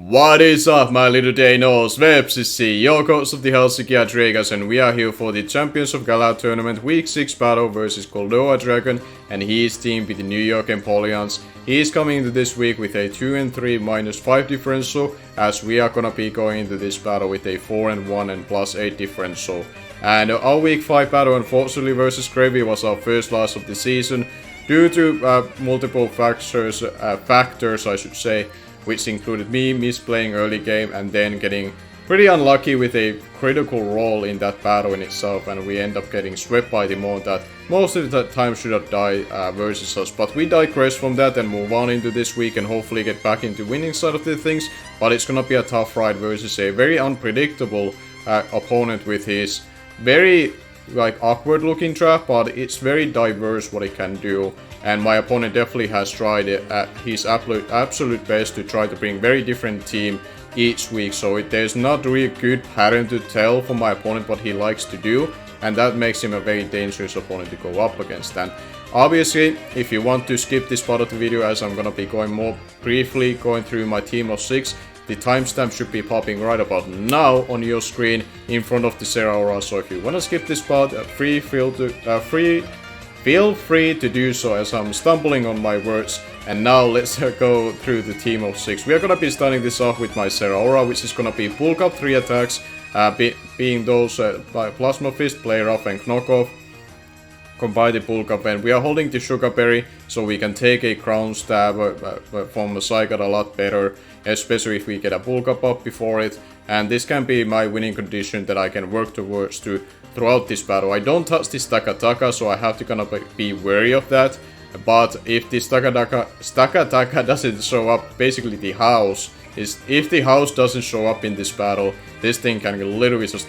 What is up, my little Deinos? Vepsis, your coach of the Helsinki Hydreigons, and we are here for the Champions of Galar tournament week 6 battle versus GoldoaDragon and his team with the New York Empoleons. He is coming into this week with a 2-3 -5 differential, as we are gonna be going into this battle with a 4-1 and +8 differential. And our week 5 battle, unfortunately, versus Gravy was our first loss of the season due to multiple factors, I should say, which included me misplaying early game and then getting pretty unlucky with a critical role in that battle in itself, and we end up getting swept by the mon that most of the time should have died versus us. But we digress from that and move on into this week and hopefully get back into winning side of the things. But it's gonna be a tough ride versus a very unpredictable opponent with his very awkward looking trap, but it's very diverse what it can do. And my opponent definitely has tried it at his absolute best to try to bring very different team each week. So there's not really a good pattern to tell from my opponent what he likes to do, and that makes him a very dangerous opponent to go up against. And obviously, if you want to skip this part of the video, as I'm gonna be going more briefly going through my team of 6, the timestamp should be popping right about now on your screen in front of the Zeraora. So if you wanna skip this part, feel free to do so, as I'm stumbling on my words. And now let's go through the team of 6. We are gonna be starting this off with my Zeraora, which is gonna be bulk up 3 attacks, being those by Plasma Fist, Play Rough and Knock Off. Combine the bulk up, and we are holding the Sugar Berry, so we can take a Crown Stab from a SlackOut a lot better, especially if we get a bulk up before it. And this can be my winning condition that I can work towards throughout this battle. I don't touch the Stakataka, so I have to kind of be wary of that. But if the Stakataka doesn't show up, basically the house if the house doesn't show up in this battle, this thing can literally just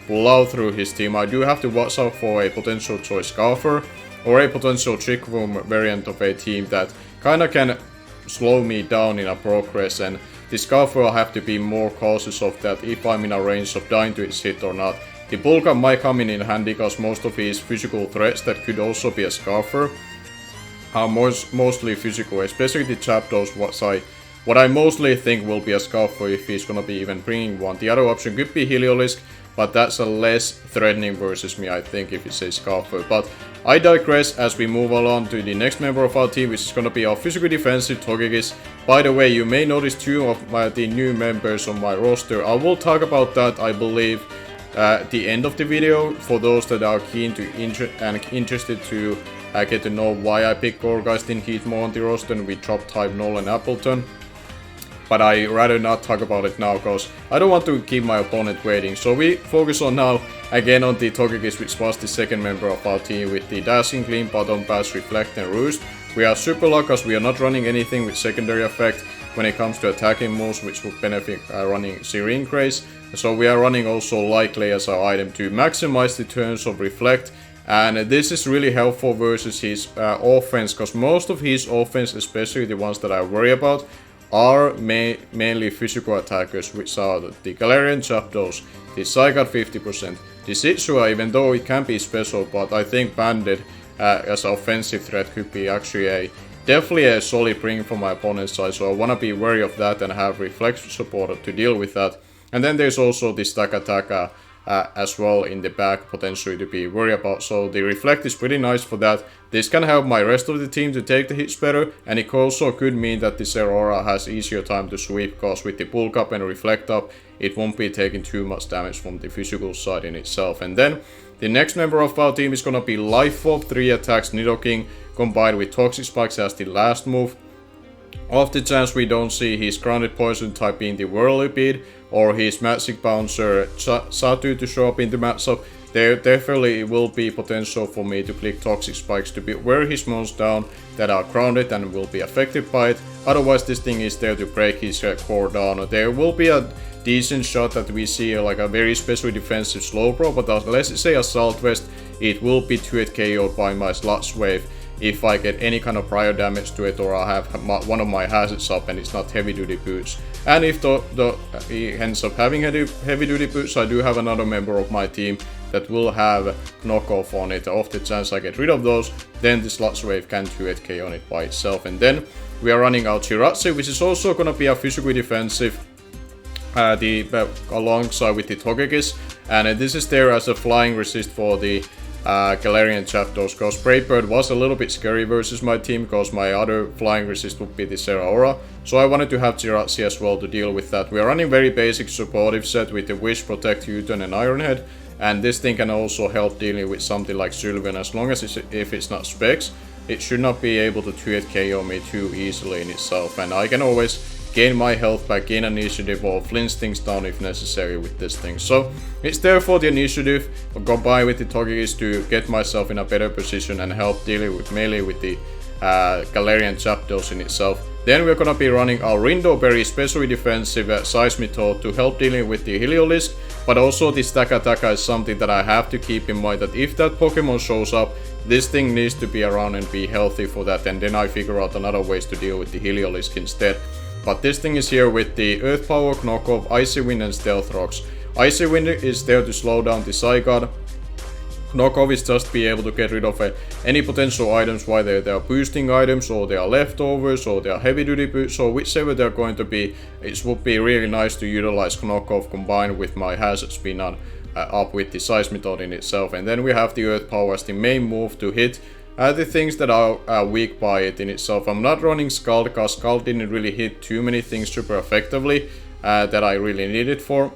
plow through his team. I do have to watch out for a potential Choice Golfer or a potential Trick Room variant of a team that kinda can slow me down in a progress, and this Golfer I'll have to be more cautious of that if I'm in a range of dying to its hit or not. The bulk up might come in handy because most of his physical threats that could also be a Scarfer are mostly physical, especially the Zapdos, what I mostly think will be a Scarfer if he's gonna be even bringing one. The other option could be Heliolisk, but that's a less threatening versus me, I think, if it's a Scarfer. But I digress as we move along to the next member of our team, which is gonna be our physically defensive Togekiss. By the way, you may notice 2 of the new members on my roster. I will talk about that, I believe, at the end of the video, for those that are keen to interested to get to know why I picked Gourgeist in Heatmore on the roster and we dropped type Null and Appleton. But I rather not talk about it now, because I don't want to keep my opponent waiting. So we focus on now again on the Togekiss, which was the second member of our team with the Dashing, Gleam, Bottom Pass, Reflect and Roost. We are super lucky because we are not running anything with secondary effect when it comes to attacking moves, which would benefit running Serene Grace. So we are running also Likely as our item to maximize the turns of Reflect. And this is really helpful versus his offense, because most of his offense, especially the ones that I worry about, are mainly physical attackers, which are the Galarian Zapdos, the Psychic 50%, the Citsua, even though it can be special, but I think Banded as an offensive threat could be actually definitely a solid bring from my opponent's side, so I want to be wary of that and have Reflex support to deal with that. And then there's also the Stakataka as well in the back, potentially to be worried about. So the Reflect is pretty nice for that. This can help my rest of the team to take the hits better, and it also could mean that the Zeraora has easier time to sweep, because with the bulk up and Reflect up, it won't be taking too much damage from the physical side in itself. And then the next member of our team is gonna be Life Orb, 3 attacks, Nidoking, combined with Toxic Spikes as the last move. Off the chance we don't see his Grounded Poison type being the Whirlipede or his Magic Bouncer Satu to show up in the matchup, there definitely will be potential for me to click Toxic Spikes to wear his mons down that are grounded and will be affected by it. Otherwise, this thing is there to break his core down. There will be a decent shot that we see like a very special defensive Slowbro, but let's say Assault Vest, it will be 2-hit KO'd by my Sludge Wave if I get any kind of prior damage to it, or I have one of my hazards up and it's not heavy duty boots. And if he ends up having heavy duty boots, I do have another member of my team that will have knockoff on it. Off the chance I get rid of those, then the Sludge Wave can 2-hit KO on it by itself. And then we are running out Shiratse, which is also gonna be a physically defensive alongside with the Togekiss, and this is there as a flying resist for the Galarian Zapdos, because Brave Bird was a little bit scary versus my team, because my other flying resist would be the Zeraora, so I wanted to have Jirachi as well to deal with that. We are running very basic supportive set with the Wish, Protect, U-turn and Iron Head, and this thing can also help dealing with something like Sylveon, as long as if it's not Specs, it should not be able to 2-hit KO me too easily in itself, and I can always gain my health back, gain initiative, or flinch things down if necessary with this thing. So it's there for the initiative, combined with the Togekiss to get myself in a better position and help dealing with melee with the Galarian Zapdos in itself. Then we're gonna be running our Rindo Berry, especially defensive Seismitoad, to help dealing with the Heliolisk, but also the Stakataka is something that I have to keep in mind, that if that Pokemon shows up, this thing needs to be around and be healthy for that, and then I figure out another ways to deal with the Heliolisk instead. But this thing is here with the Earth Power, Knockoff, Icy Wind and Stealth Rocks. Icy Wind is there to slow down the Zygarde. Knockoff is just be able to get rid of any potential items, whether they are boosting items or they are leftovers or they are heavy duty boosts, so whichever they're going to be, it would be really nice to utilize Knockoff combined with my Hazard Spin up with the Seismitoad in itself. And then we have the Earth Power as the main move to hit the things that are weak by it in itself. I'm not running Scald, because Scald didn't really hit too many things super effectively that I really needed for.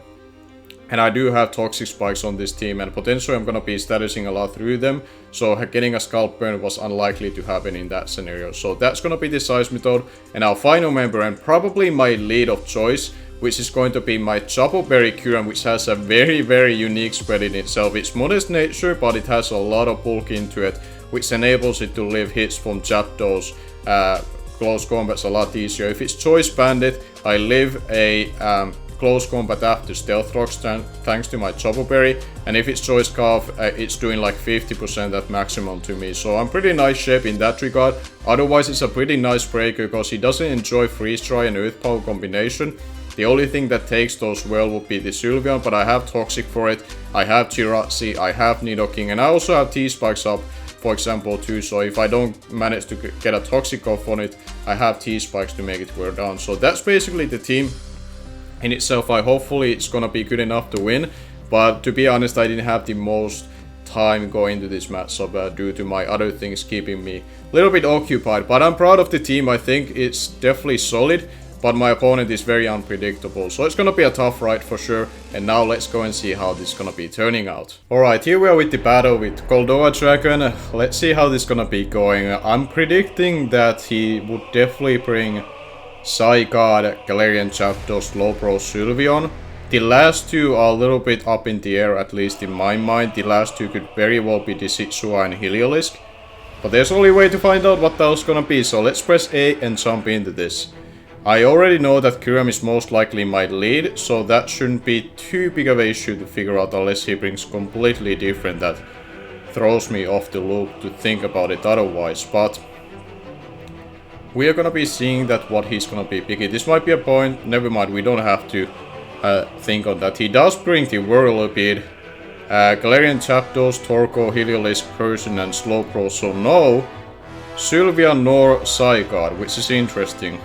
And I do have Toxic Spikes on this team, and potentially I'm gonna be statusing a lot through them, so getting a Scald Burn was unlikely to happen in that scenario. So that's gonna be the Seismitoad, and our final member, and probably my lead of choice, which is going to be my Chopo Berry Kyurem, which has a very unique spread in itself. It's modest nature, but it has a lot of bulk into it, which enables it to live hits from Zapdos close combats a lot easier. If it's Choice Bandit, I live a close combat after Stealth Rocks thanks to my Chopo Berry, and if it's Choice Scarf, it's doing like 50% at maximum to me, so I'm pretty nice shape in that regard. Otherwise it's a pretty nice breaker, because he doesn't enjoy Freeze Dry and Earth Power combination. The only thing that takes those well would be the Sylveon, but I have Toxic for it, I have Jirachi, I have Nidoking, and I also have T-Spikes up, for example, too, so if I don't manage to get a Toxic off on it, I have T-Spikes to make it wear down. So that's basically the team in itself. Hopefully it's gonna be good enough to win, but to be honest, I didn't have the most time going into this matchup due to my other things keeping me a little bit occupied. But I'm proud of the team. I think it's definitely solid, but my opponent is very unpredictable, so it's gonna be a tough ride for sure. And now let's go and see how this is gonna be turning out. Alright, here we are with the battle with GoldoaDragon. Let's see how this is gonna be going. I'm predicting that he would definitely bring Zygarde, Galarian Zapdos, Slowbro, Sylveon. The last two are a little bit up in the air, at least in my mind. The last two could very well be the Zitsua and Heliolisk, but there's only way to find out what that was gonna be, so let's press A and jump into this. I already know that Kyurem is most likely my lead, so that shouldn't be too big of an issue to figure out, unless he brings completely different that throws me off the loop to think about it otherwise. But we are gonna be seeing that what he's gonna be picking. This might be a point, never mind, we don't have to think on that. He does bring the Whirlipede, Galarian Zapdos, Torkoal, Heliolisk, Persian and Slowbro, so no Sylveon nor Zygarde, which is interesting.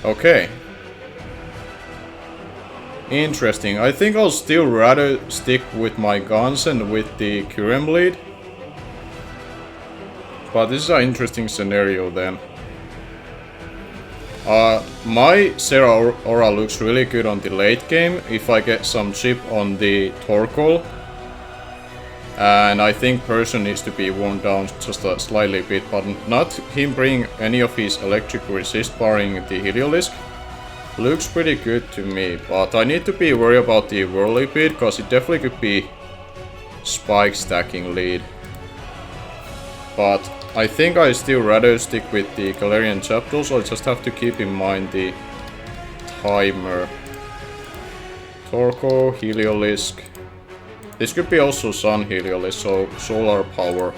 Okay. Interesting. I think I'll still rather stick with my guns and with the Kyurem lead. But this is an interesting scenario then. My Zeraora looks really good on the late game if I get some chip on the Torkoal. And I think Persian needs to be worn down just a slightly bit, but not him bringing any of his electric resist barring the Heliolisk. Looks pretty good to me, but I need to be worried about the Whirlipede, because it definitely could be spike stacking lead. But I think I still rather stick with the Galarian Zapdos, so I just have to keep in mind the timer. Torkoal, Heliolisk. This could be also Sun Heliolisk, so solar power.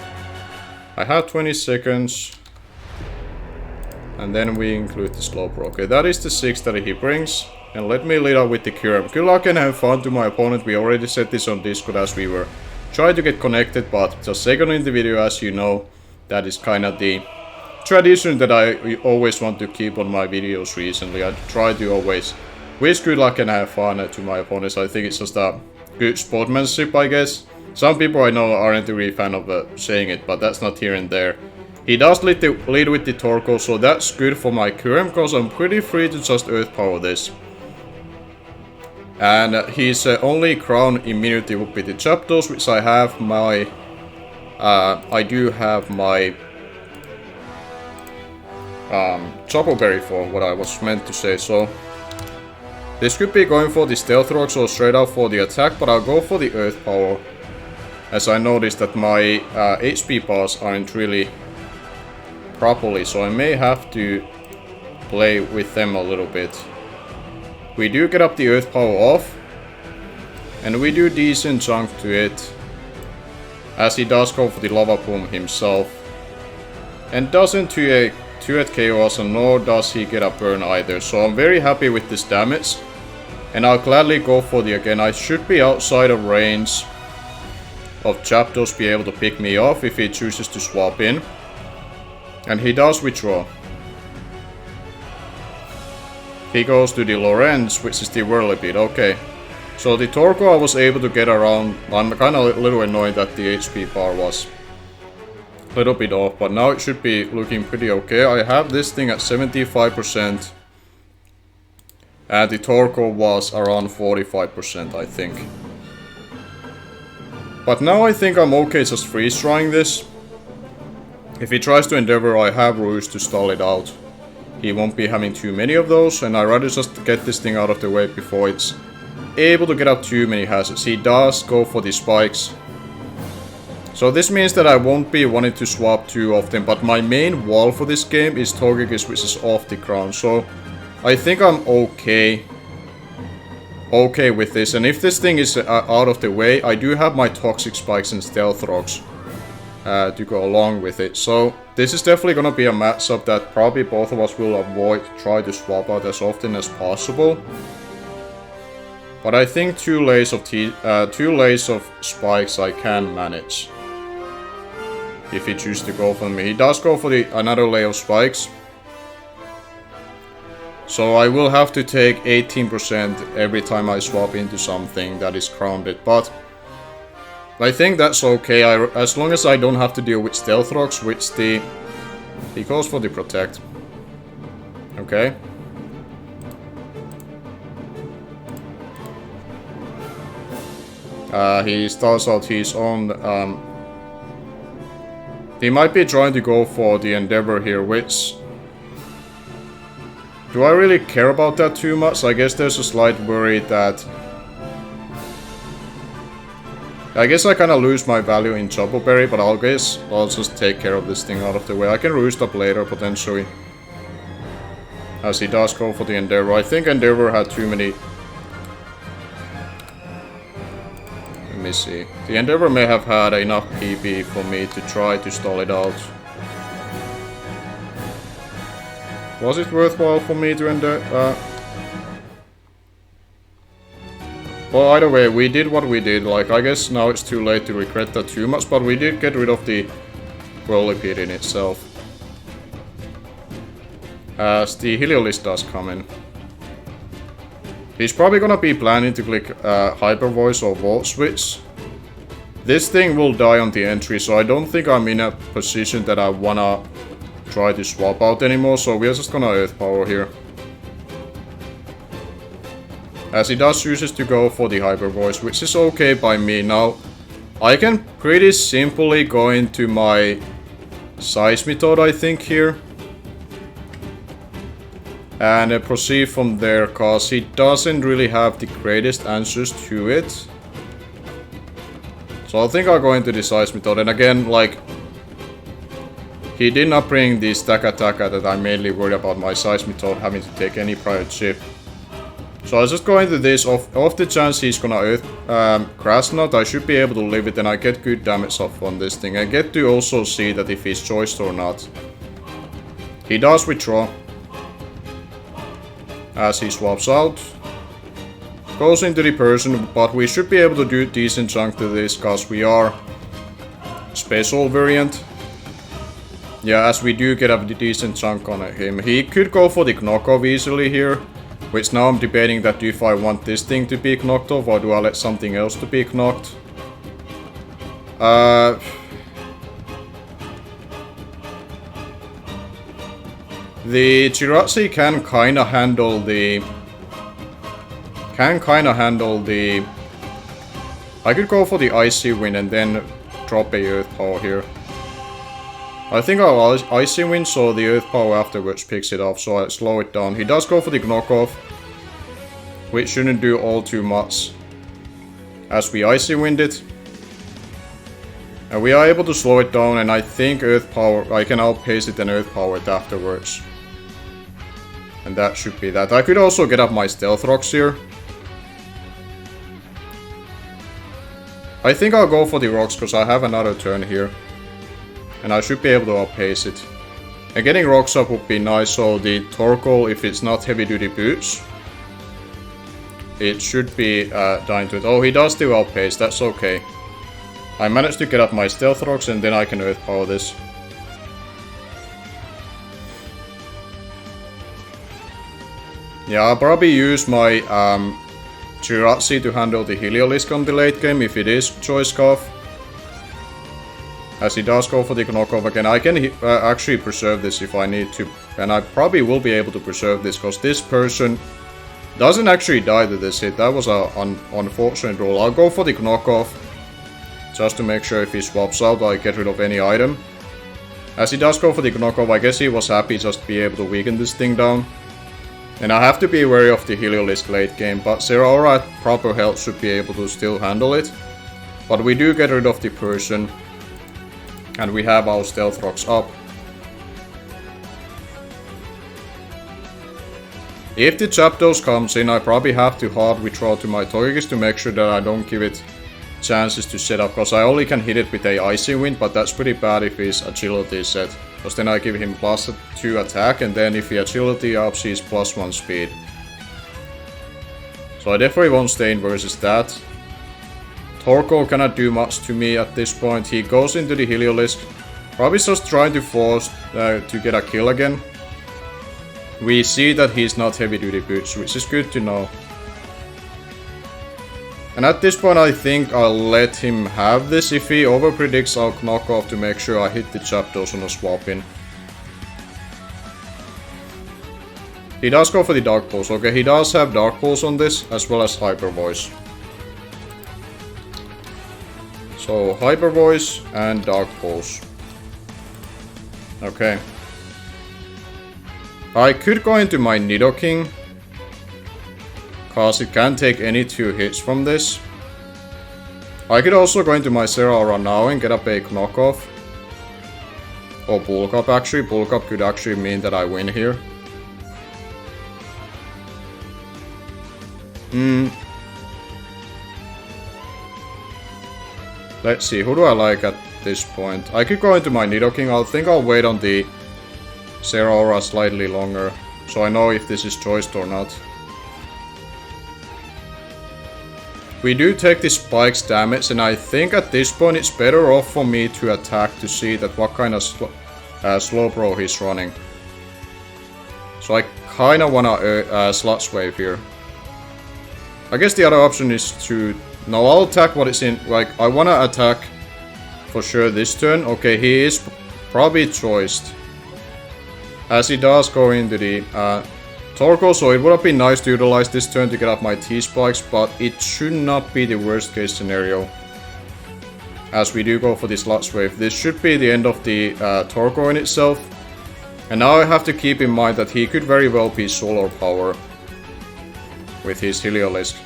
I have 20 seconds. And then we include the Slowbro. Okay, that is the 6 that he brings. And let me lead out with the Kyurem. Good luck and have fun to my opponent. We already said this on Discord as we were trying to get connected, but just second in the video, as you know, that is kind of the tradition that I always want to keep on my videos recently. I try to always wish good luck and have fun to my opponents. I think it's just a good sportsmanship, I guess. Some people I know aren't really fan of saying it, but that's not here and there. He does lead with the Torkoal, so that's good for my current, because I'm pretty free to just Earth Power this. And his only crown immunity would be the Zapdos, which I have my... I do have my... Choco Berry for, what I was meant to say, so... This could be going for the Stealth Rocks or straight out for the attack, but I'll go for the Earth Power. As I noticed that my HP bars aren't really properly, so I may have to play with them a little bit. We do get up the Earth Power off, and we do decent chunk to it, as he does go for the Lava Boom himself, and doesn't 2-hit KO us, and nor does he get a burn either, so I'm very happy with this damage, and I'll gladly go for the again. I should be outside of range of Zapdos be able to pick me off if he chooses to swap in. And he does withdraw. He goes to the Lorenz, which is the Whirlipede. Okay. So the Torkoal I was able to get around. I'm kind of a little annoyed that the HP bar was a little bit off, but now it should be looking pretty okay. I have this thing at 75%. And the Torkoal was around 45%, I think. But now I think I'm okay just freeze trying this. If he tries to Endeavor, I have Roost to stall it out. He won't be having too many of those, and I'd rather just get this thing out of the way before it's able to get up too many hazards. He does go for the spikes. So this means that I won't be wanting to swap too often, but my main wall for this game is Togekiss, which is off the ground. So I think I'm okay with this, and if this thing is out of the way, I do have my Toxic Spikes and Stealth Rocks to go along with it. So this is definitely gonna be a matchup that probably both of us will avoid, try to swap out as often as possible. But I think two layers of spikes I can manage if he chooses to go for me. He does go for another layer of spikes. So I will have to take 18% every time I swap into something that is grounded, but I think that's okay, as long as I don't have to deal with Stealth Rocks, which he goes for the Protect. Okay. He starts out his own... he might be trying to go for the Endeavor here, which... Do I really care about that too much? I guess there's a slight worry that... I guess I kinda lose my value in Choco Berry, but I'll just take care of this thing out of the way. I can roost up later, potentially. As he does go for the Endeavor. I think Endeavor had too many... Let me see. The Endeavor may have had enough PP for me to try to stall it out. Was it worthwhile for me to well, either way, we did what we did. Like, I guess now it's too late to regret that too much, but we did get rid of the Whirlipede in itself. As the Heliolisk does come in. He's probably gonna be planning to click Hyper Voice or Volt Switch. This thing will die on the entry, so I don't think I'm in a position that I wanna try to swap out anymore, so we're just gonna Earth Power here. As he does chooses to go for the Hyper Voice, which is okay by me. Now, I can pretty simply go into my Seismitoad, I think, here. And proceed from there, cause he doesn't really have the greatest answers to it. So I think I'll go into the Seismitoad, and again, like... He did not bring the Staka that I'm mainly worried about my Seismitoad having to take any prior chip. So I'll just go into this. Off the chance he's gonna Earth Grass Knot, I should be able to live it, and I get good damage off on this thing. I get to also see that if he's choiced or not. He does withdraw. As he swaps out. Goes into the person, but we should be able to do a decent chunk to this, cause we are special variant. Yeah, as we do get a decent chunk on him. He could go for the knockoff easily here. Which now I'm debating that if I want this thing to be knocked off or do I let something else to be knocked. The Jirachi can kinda handle the... I could go for the Icy Wind and then drop a Earth Power here. I think I'll Icy Wind so the Earth Power afterwards picks it off, so I slow it down. He does go for the knockoff, which shouldn't do all too much as we Icy Wind it. And we are able to slow it down, and I think Earth Power, I can outpace it and Earth Power it afterwards. And that should be that. I could also get up my Stealth Rocks here. I think I'll go for the Rocks because I have another turn here. And I should be able to outpace it. And getting Rocks up would be nice, so the Torkoal, if it's not heavy duty boots, it should be dying to it. Oh, he does still outpace, that's okay. I managed to get up my Stealth Rocks and then I can Earth Power this. Yeah, I'll probably use my Jirachi to handle the Heliolisk on the late game if it is Choice Scarf. As he does go for the knockoff again, I can actually preserve this if I need to. And I probably will be able to preserve this because this person doesn't actually die to this hit. That was an unfortunate roll. I'll go for the knockoff just to make sure if he swaps out I get rid of any item. As he does go for the knockoff, I guess he was happy just to be able to weaken this thing down. And I have to be wary of the Heliolisk late game, but Zeraora at proper health should be able to still handle it. But we do get rid of the person. And we have our Stealth Rocks up. If the Zapdos comes in, I probably have to hard withdraw to my Togekiss to make sure that I don't give it chances to set up. Because I only can hit it with a Icy Wind, but that's pretty bad if his Agility is set. Because then I give him +2 attack, and then if he Agility ups, he's +1 speed. So I definitely won't stay in versus that. Torkoal cannot do much to me at this point. He goes into the Heliolisk. Probably just trying to force to get a kill again. We see that he's not heavy duty boots, which is good to know. And at this point I think I'll let him have this. If he overpredicts, I'll knock off to make sure I hit the Zapdos on a swap in. He does go for the Dark Pulse. Okay, he does have Dark Pulse on this, as well as Hyper Voice. So, Hyper Voice and Dark Pulse. Okay. I could go into my Nidoking, cause it can take any 2 hits from this. I could also go into my Zeraora now and get up a knockoff. Or Bulk Up actually. Bulk Up could actually mean that I win here. Let's see, who do I like at this point? I could go into my Nidoking. I think I'll wait on the Zeraora slightly longer, so I know if this is choiced or not. We do take the spikes damage, and I think at this point it's better off for me to attack to see that what kind of Slowbro he's running. So I kinda wanna Sludge Wave here. I guess the other option is to... No, I'll attack what is in... Like, I wanna attack for sure this turn. Okay, he is probably choiced, as he does go into the Torkoal, so it would have been nice to utilize this turn to get up my T-Spikes, but it should not be the worst case scenario, as we do go for the Sludge Wave. This should be the end of the Torkoal in itself, and now I have to keep in mind that he could very well be Solar Power with his Heliolisk.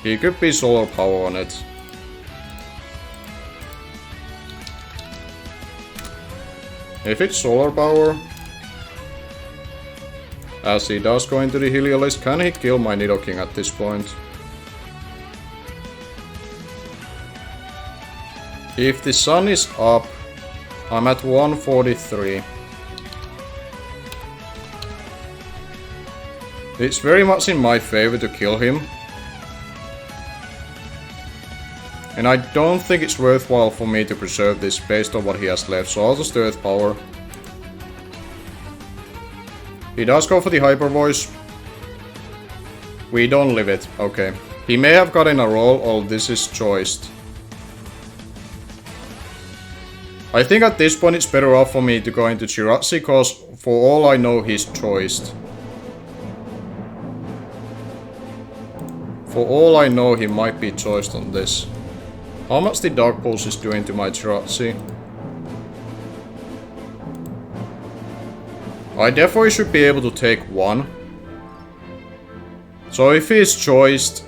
He could be Solar Power on it. If it's Solar Power, as he does go into the Heliolisk, can he kill my Nidoking at this point? If the sun is up, I'm at 143. It's very much in my favor to kill him. And I don't think it's worthwhile for me to preserve this based on what he has left, so I'll just Earth Power. He does go for the Hyper Voice. We don't live it. Okay. He may have gotten a roll, or this is choiced. I think at this point it's better off for me to go into Jirachi, cause for all I know he's choiced. For all I know he might be choiced on this. How much the Dark Pulse is doing to my Jirachi? I definitely should be able to take one. So if he's choiced,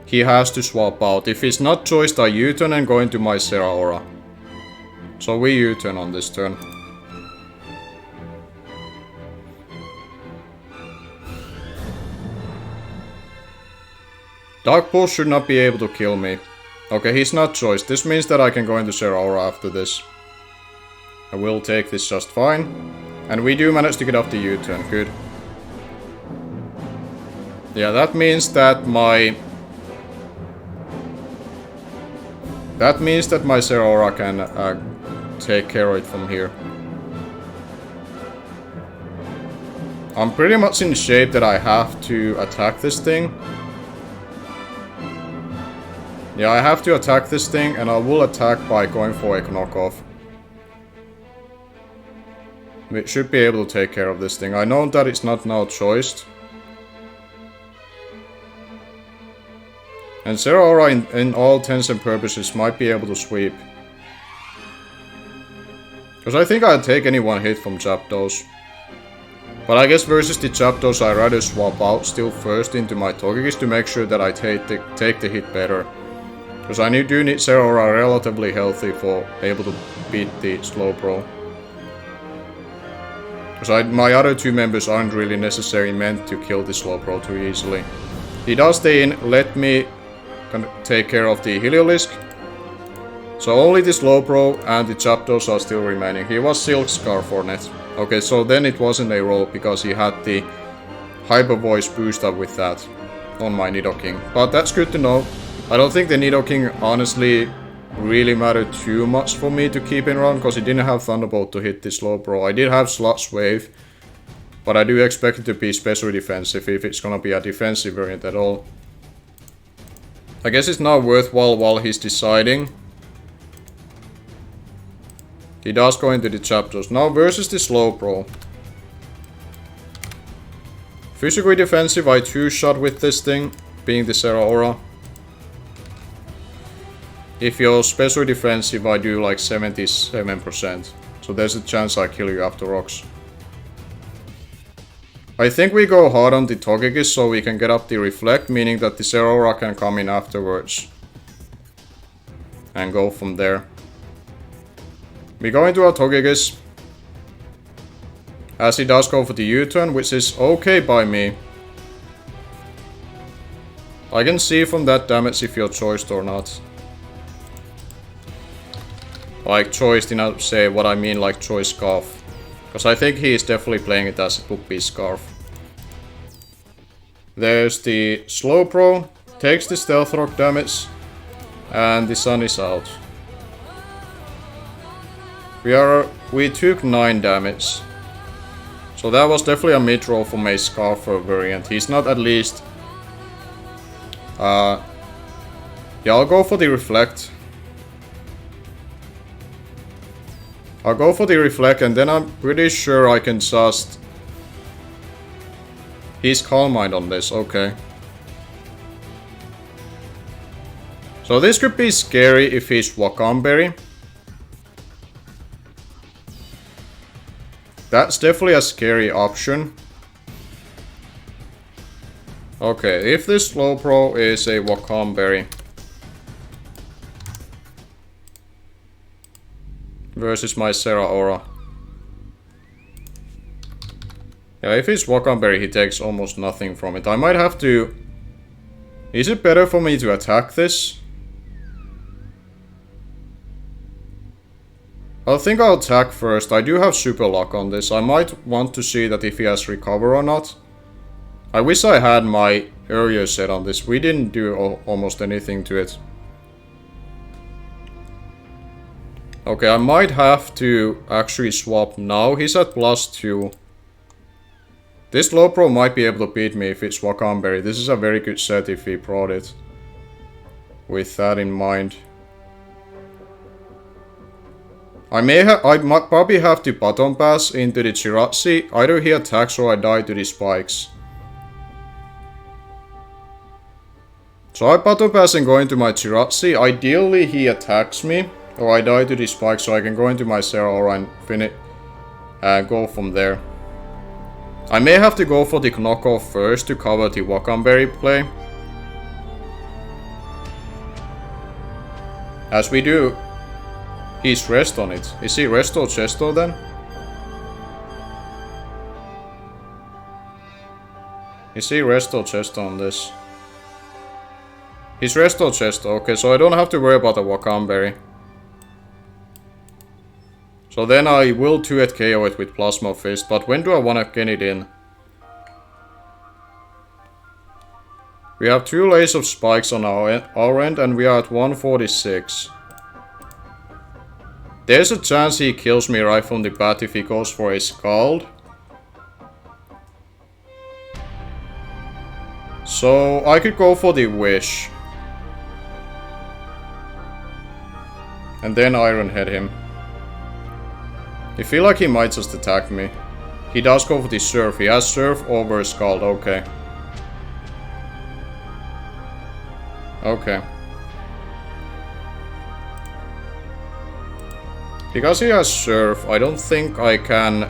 he has to swap out. If he's not choiced, I U-turn and go into my Zeraora. So we U-turn on this turn. Dark Pulse should not be able to kill me. Okay, he's not choiced. This means that I can go into Zeraora after this. I will take this just fine. And we do manage to get off the U-turn. Good. Yeah, that means that my... That means that my Zeraora can take care of it from here. I'm pretty much in shape that I have to attack this thing. Yeah, I have to attack this thing, and I will attack by going for a knockoff. We should be able to take care of this thing. I know that it's not now choiced. And Zeraora in all intents and purposes might be able to sweep. Because I think I'd take any one hit from Zapdos. But I guess versus the Zapdos I'd rather swap out still first into my Togekiss to make sure that I take the hit better. Because I do need Zeraora relatively healthy for able to beat the Slowbro. Because my other two members aren't really necessarily meant to kill the Slowbro too easily. He does stay in, let me take care of the Heliolisk. So only the Slowbro and the Zapdos are still remaining. He was Silk Scarf for net. Okay, so then it wasn't a roll because he had the Hyper Voice boost up with that on my Nidoking. But that's good to know. I don't think the Nidoking honestly really mattered too much for me to keep in run, because he didn't have Thunderbolt to hit the Slowbro. I did have Sludge Wave, but I do expect it to be special defensive if it's gonna be a defensive variant at all. I guess it's not worthwhile while he's deciding. He does go into the Zapdos. Now versus the Slowbro. Physically defensive, I two-shot with this thing, being the Zeraora. If you're special defensive, I do like 77%. So there's a chance I kill you after rocks. I think we go hard on the Togekiss so we can get up the Reflect, meaning that the Zeraora can come in afterwards. And go from there. We go into our Togekiss. As he does go for the U-turn, which is okay by me. I can see from that damage if you're choiced or not. Like choiced, not say what I mean like choice Scarf. Because I think he is definitely playing it as it would be Scarf. There's the Slowbro, takes the Stealth Rock damage, and the Sun is out. We took 9 damage. So that was definitely a mid-roll from a Scarfer variant. He's not at least... yeah, I'll go for the Reflect. I'll go for the Reflect, and then I'm pretty sure I can just... He's Calm Mind on this, okay. So this could be scary if he's Wakamberry. That's definitely a scary option. Okay, if this Slowbro is a Wakamberry versus my Zeraora. Yeah, if it's Wakamberry, he takes almost nothing from it. I might have to... Is it better for me to attack this? I think I'll attack first. I do have Super Lock on this. I might want to see that if he has Recover or not. I wish I had my earlier set on this. We didn't do almost anything to it. Okay, I might have to actually swap now. He's at +2. This low pro might be able to beat me if it's Wakamberry. This is a very good set if he brought it. With that in mind. I might probably have to bottom pass into the Jirachi. Either he attacks or I die to the spikes. So I bottom pass and go into my Jirachi. Ideally he attacks me. Or I die to the spikes so I can go into my Zeraora and finish. Go from there. I may have to go for the knockoff first to cover the Wakamberry play. As we do. He's rest on it. Is he resto chesto then? Is he resto chesto on this? He's resto chesto. Okay, so I don't have to worry about the Wakamberry. So then I will 2-hit KO it with Plasma Fist, but when do I want to get it in? We have 2 layers of spikes on our end and we are at 146. There's a chance he kills me right from the bat if he goes for a Scald. So I could go for the Wish. And then Iron Head him. I feel like he might just attack me. He does go for the Surf. He has Surf over Scald. Okay. Okay. Because he has Surf, I don't think I can...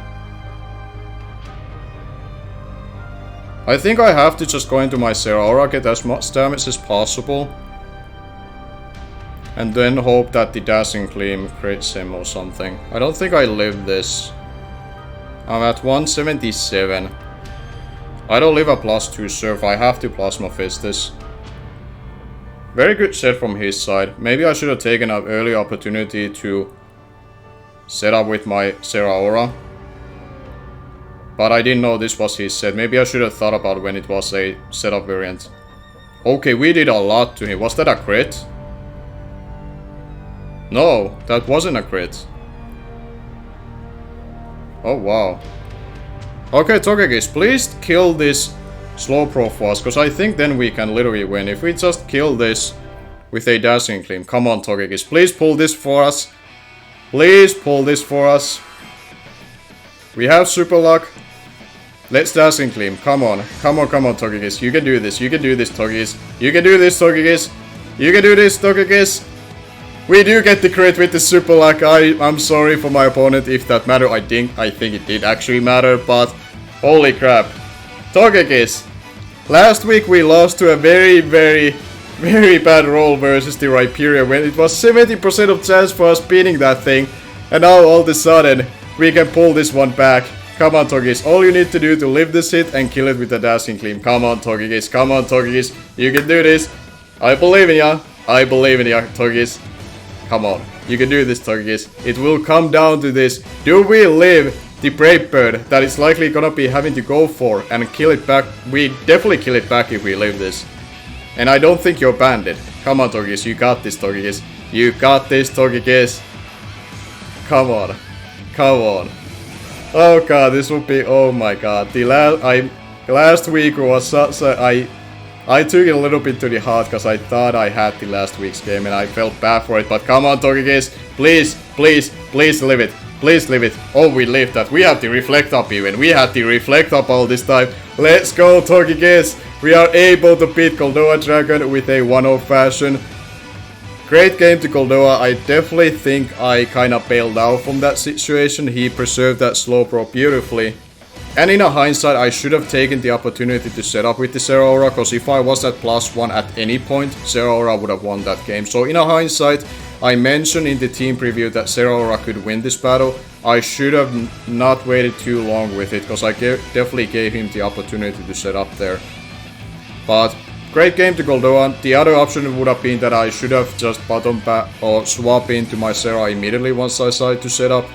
I think I have to just go into my Zeraora, get as much damage as possible. And then hope that the Dazzling Gleam crits him or something. I don't think I live this. I'm at 177. I don't live a +2 Surf, I have to Plasma Fist this. Very good set from his side. Maybe I should have taken an early opportunity to set up with my Zeraora. But I didn't know this was his set. Maybe I should have thought about when it was a setup variant. Okay, we did a lot to him. Was that a crit? No, that wasn't a crit. Oh, wow. Okay, Togekiss, please kill this slow pro for us, because I think then we can literally win. If we just kill this with a Dazzling Gleam. Come on, Togekiss, please pull this for us. Please pull this for us. We have Super Luck. Let's Dazzling Gleam. Come on. Come on, come on, Togekiss. You can do this. You can do this, Togekiss. You can do this, Togekiss. You can do this, Togekiss. We do get the crit with the Super Luck. I'm sorry for my opponent if that mattered. I think it did actually matter, but holy crap. Togekiss. Last week we lost to a very bad roll versus the Rhyperior when it was 70% of chance for us beating that thing. And now all of a sudden we can pull this one back. Come on, Togekiss. All you need to do to live this hit and kill it with the Dazzling Gleam. Come on, Togekiss. Come on, Togekiss. You can do this. I believe in ya. I believe in ya, Togekiss. Come on. You can do this, Togekiss. It will come down to this. Do we live the Brave Bird that is likely gonna be having to go for and kill it back? We definitely kill it back if we live this. And I don't think you're banded. Come on, Togekiss. You got this, Togekiss. You got this, Togekiss. Come on. Come on. Oh god, this would be... Oh my god. Last week was such a... I took it a little bit to the heart because I thought I had the last week's game and I felt bad for it. But come on, Togekiss. Please, please, please live it. Please live it. Oh, we lived that. We have the Reflect Up even. We had the Reflect Up all this time. Let's go, Togekiss. We are able to beat GoldoaDragon with a 1-0 fashion. Great game to Goldoa. I definitely think I kinda bailed out from that situation. He preserved that slow pro beautifully. And in a hindsight, I should have taken the opportunity to set up with the Zeraora, because if I was at +1 at any point, Zeraora would have won that game. So in a hindsight, I mentioned in the team preview that Zeraora could win this battle. I should have not waited too long with it, because I definitely gave him the opportunity to set up there. But great game to Goldoa. The other option would have been that I should have just bottom back or swap into my Zera immediately once I decided to set up.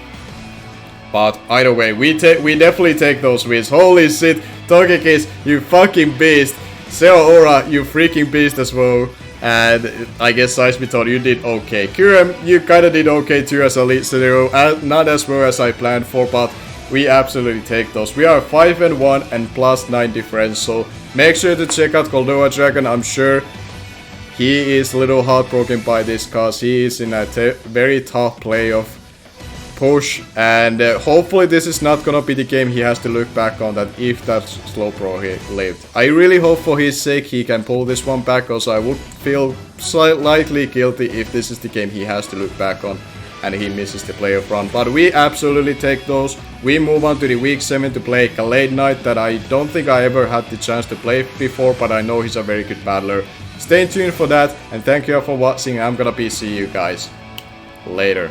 But either way, we definitely take those wins. Holy shit, Togekiss, you fucking beast. Zeraora, you freaking beast as well. And I guess Seismiton, you did okay. Kurem, you kinda did okay too as a lead scenario. Not as well as I planned for, but we absolutely take those. We are 5-1 and +9 difference, so make sure to check out GoldoaDragon. I'm sure he is a little heartbroken by this cause he is in a very tough playoff push, and hopefully this is not gonna be the game he has to look back on, that if that Slowbro he lived. I really hope for his sake he can pull this one back, because I would feel slightly guilty if this is the game he has to look back on and he misses the playoff run. But we absolutely take those. We move on to the week 7 to play Galar Knight that I don't think I ever had the chance to play before, but I know he's a very good battler. Stay tuned for that, and thank you all for watching. I'm gonna be see you guys later.